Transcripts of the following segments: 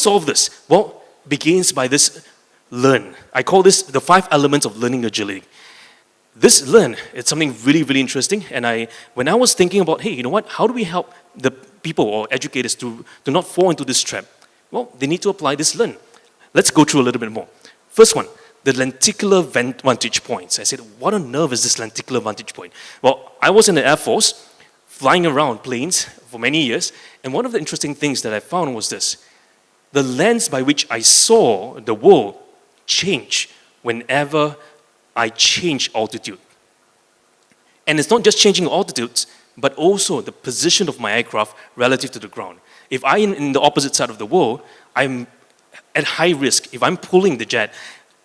solve this? Well, it begins by this learn. I call this the 5 elements of learning agility. This learn, it's something really, really interesting. And when I was thinking about, hey, you know what? How do we help the people or educators to not fall into this trap? Well, they need to apply this learn. Let's go through a little bit more. First one, the lenticular vantage points. I said, what on earth is this lenticular vantage point? Well, I was in the Air Force, flying around planes for many years, and one of the interesting things that I found was this. The lens by which I saw the world change whenever I change altitude. And it's not just changing altitudes, but also the position of my aircraft relative to the ground. If I'm in the opposite side of the world, I'm at high risk. If I'm pulling the jet,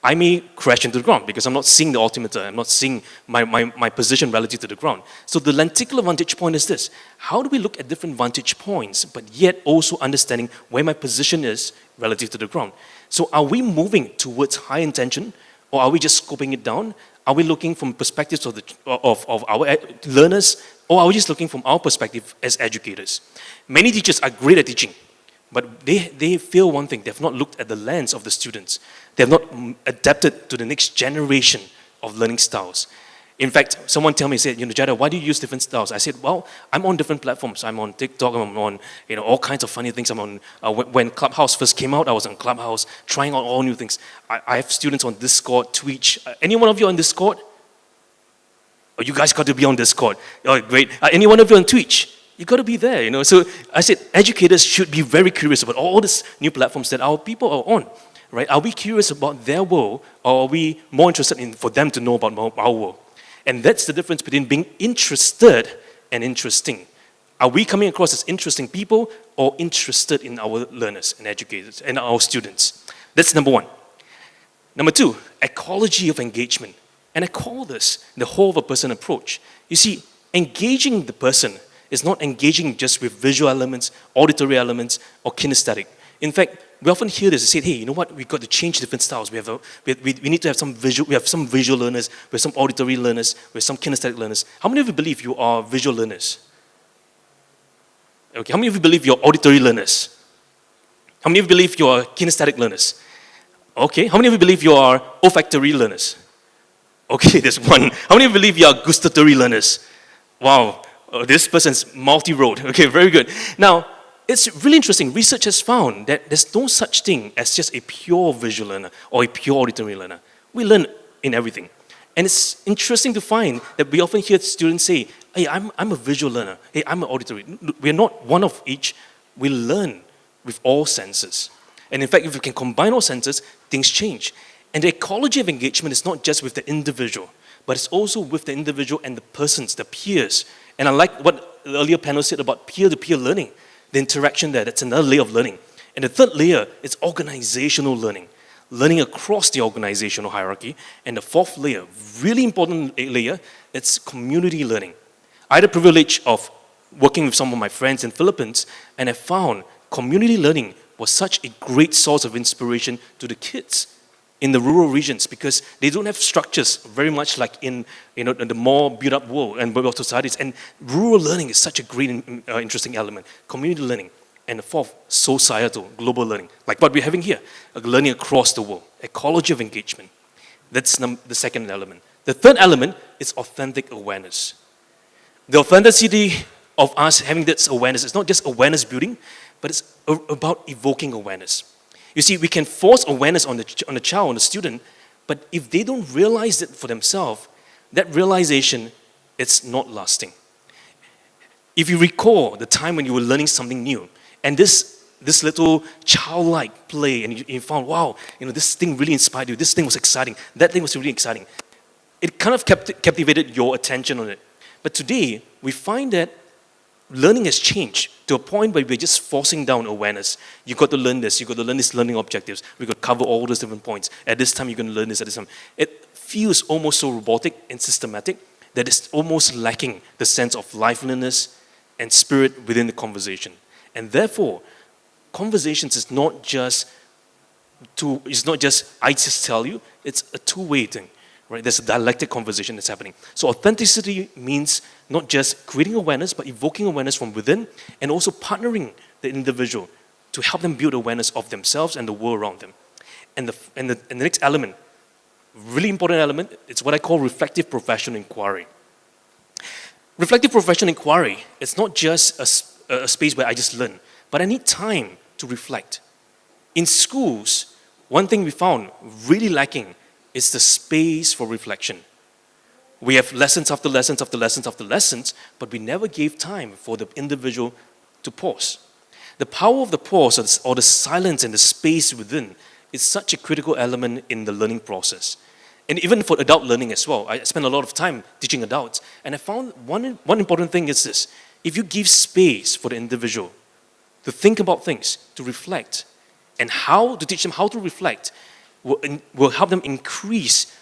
I may crash into the ground because I'm not seeing the altimeter, I'm not seeing my position relative to the ground. So the lenticular vantage point is this. How do we look at different vantage points, but yet also understanding where my position is relative to the ground? So are we moving towards high intention, or are we just scoping it down? Are we looking from perspectives of our learners, or are we just looking from our perspective as educators? Many teachers are great at teaching, but they feel one thing. They have not looked at the lens of the students. They have not adapted to the next generation of learning styles. In fact, someone tell me, said, Jada, why do you use different styles? I said, well, I'm on different platforms. I'm on TikTok, I'm on all kinds of funny things. I'm on, when Clubhouse first came out, I was on Clubhouse, trying out all new things. I have students on Discord, Twitch. Any one of you on Discord? Oh, you guys got to be on Discord. Oh, great. Any one of you on Twitch? You got to be there, So I said, educators should be very curious about all these new platforms that our people are on, right? Are we curious about their world, or are we more interested in for them to know about our world? And that's the difference between being interested and interesting. Are we coming across as interesting people or interested in our learners and educators and our students? That's number 1. Number 2, ecology of engagement. And I call this the whole of a person approach. You see, engaging the person is not engaging just with visual elements, auditory elements, or kinesthetic. In fact, we often hear this, they say, hey, you know what, we've got to change different styles. We need to have some visual, we have some visual learners, we have some auditory learners, we have some kinesthetic learners. How many of you believe you are visual learners? Okay, how many of you believe you're auditory learners? How many of you believe you are kinesthetic learners? Okay, how many of you believe you are olfactory learners? Okay, there's one. How many of you believe you are gustatory learners? Wow, this person's multi-road. Okay, very good. Now, it's really interesting. Research has found that there's no such thing as just a pure visual learner or a pure auditory learner. We learn in everything. And it's interesting to find that we often hear students say, hey, I'm a visual learner. Hey, I'm an auditory. We're not one of each. We learn with all senses. And in fact, if we can combine all senses, things change. And the ecology of engagement is not just with the individual, but it's also with the individual and the persons, the peers. And I like what the earlier panel said about peer-to-peer learning. The interaction there, that's another layer of learning. And the third layer is organizational learning. Learning across the organizational hierarchy. And the fourth layer, really important layer, it's community learning. I had the privilege of working with some of my friends in the Philippines, and I found community learning was such a great source of inspiration to the kids in the rural regions, because they don't have structures very much like in the more built-up world and built-up societies. And rural learning is such a great, interesting element. Community learning. And the fourth, societal, global learning. Like what we're having here, learning across the world. Ecology of engagement. That's the second element. The third element is authentic awareness. The authenticity of us having this awareness is not just awareness building, but it's about evoking awareness. You see, we can force awareness on the child, on the student, but if they don't realize it for themselves, that realization, it's not lasting. If you recall the time when you were learning something new, and this little childlike play, and you found, wow, this thing really inspired you, this thing was exciting, that thing was really exciting. It kind of captivated your attention on it. But today, we find that learning has changed to a point where we're just forcing down awareness. You've got to learn this, you've got to learn these learning objectives. We've got to cover all those different points. At this time, you're going to learn this at this time. It feels almost so robotic and systematic that it's almost lacking the sense of liveliness and spirit within the conversation. And therefore, conversations is not just I just tell you, it's a two-way thing. Right? There's a dialectic conversation that's happening. So authenticity means not just creating awareness, but evoking awareness from within, and also partnering the individual to help them build awareness of themselves and the world around them. And the next element, really important element, it's what I call reflective professional inquiry. Reflective professional inquiry, it's not just a space where I just learn, but I need time to reflect. In schools, one thing we found really lacking is the space for reflection. We have lessons after lessons after lessons after lessons, but we never gave time for the individual to pause. The power of the pause or the silence and the space within is such a critical element in the learning process. And even for adult learning as well. I spend a lot of time teaching adults, and I found one important thing is this. If you give space for the individual to think about things, to reflect, and how to teach them how to reflect, will help them increase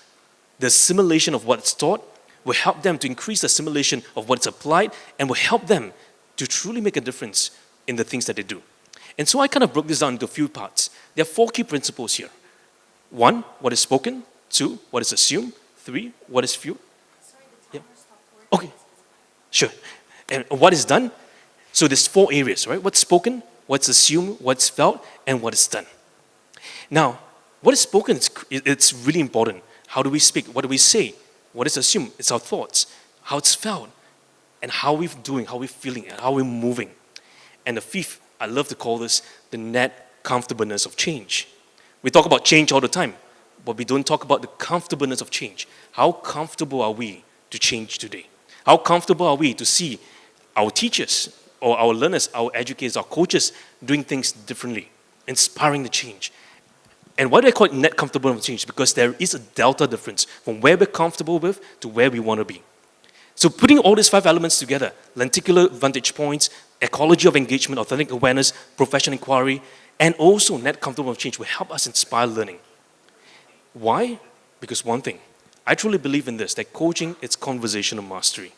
the assimilation of what's taught, will help them to increase the assimilation of what's applied, and will help them to truly make a difference in the things that they do. And so I kind of broke this down into a few parts. There are 4 key principles here. 1, what is spoken. 2, what is assumed. 3, what is felt. Yeah. Okay, sure. And what is done? So there's 4 areas, right? What's spoken, what's assumed, what's felt, and what is done. Now, what is spoken, it's really important. How do we speak? What do we say? What is assumed? It's our thoughts. How it's felt, and how we're doing, how we're feeling, and how we're moving. And the 5th, I love to call this the net comfortableness of change. We talk about change all the time, but we don't talk about the comfortableness of change. How comfortable are we to change today? How comfortable are we to see our teachers or our learners, our educators, our coaches doing things differently, inspiring the change? And why do I call it net comfortableness of change? Because there is a delta difference from where we're comfortable with to where we want to be. So putting all these 5 elements together, lenticular vantage points, ecology of engagement, authentic awareness, professional inquiry, and also net comfortable of change will help us inspire learning. Why? Because one thing, I truly believe in this, that coaching is conversational mastery.